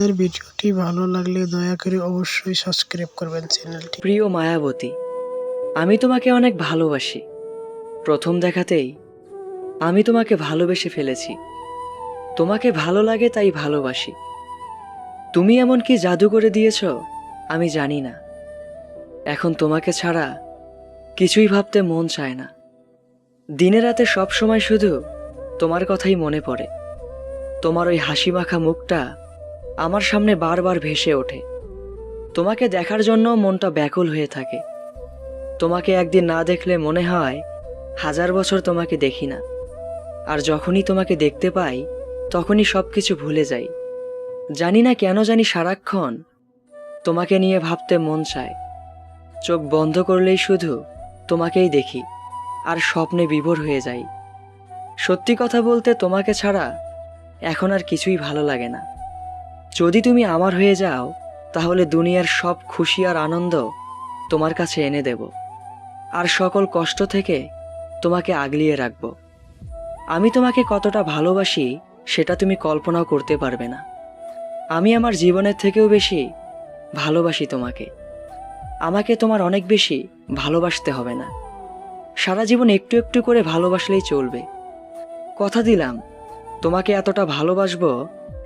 ভিডিওটি ভালো লাগলে দয়া করে অবশ্যই সাবস্ক্রাইব করবেন চ্যানেলটি। প্রিয় মায়াবতী, আমি তোমাকে অনেক ভালোবাসি। প্রথম দেখাতেই আমি তোমাকে ভালোবেসে ফেলেছি। তোমাকে ভালো লাগে তাই ভালোবাসি। তুমি এমন কি জাদু করে দিয়েছ আমি জানি না। এখন তোমাকে ছাড়া কিছুই ভাবতে মন চায় না। দিনে রাতে সব সময় শুধু তোমার কথাই মনে পড়ে। তোমার ওই হাসি মাখা মুখটা আমার সামনে বারবার ভেসে ওঠে। তোমাকে দেখার জন্য মনটা ব্যাকুল হয়ে থাকে। তোমাকে একদিন না দেখলে মনে হয় 1000 বছর তোমাকে দেখি না। আর যখনই তোমাকে দেখতে পাই তখনই সবকিছু ভুলে যাই। জানি না কেন জানি সারাক্ষণ তোমাকে নিয়ে ভাবতে মন চায়। চোখ বন্ধ করলেই শুধু তোমাকেই দেখি আর স্বপ্নে বিভোর হয়ে যাই। সত্যি কথা বলতে তোমাকে ছাড়া এখন আর কিছুই ভালো লাগে না। যদি তুমি আমার হয়ে যাও তাহলে দুনিয়ার সব খুশি আর আনন্দ তোমার কাছে এনে দেব, আর সকল কষ্ট থেকে তোমাকে আগলিয়ে রাখব। আমি তোমাকে কতটা ভালোবাসি সেটা তুমি কল্পনাও করতে পারবে না। আমি আমার জীবনের থেকেও বেশি ভালোবাসি তোমাকে। আমাকে তোমার অনেক বেশি ভালোবাসতে হবে না। সারা জীবন একটু একটু করে ভালোবাসলেই চলবে। কথা দিলাম তোমাকে এতটা ভালোবাসবো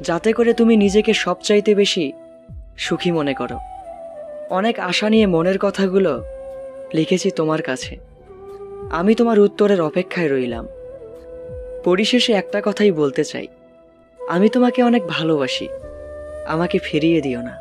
যাতে করে তুমি নিজেকে সবচাইতে বেশি সুখী মনে করো। অনেক আশা নিয়ে মনের কথাগুলো লিখেছি তোমার কাছে। আমি তোমার উত্তরের অপেক্ষায় রইলাম। পরিশেষে একটা কথাই বলতে চাই, আমি তোমাকে অনেক ভালোবাসি। আমাকে ফিরিয়ে দিও না।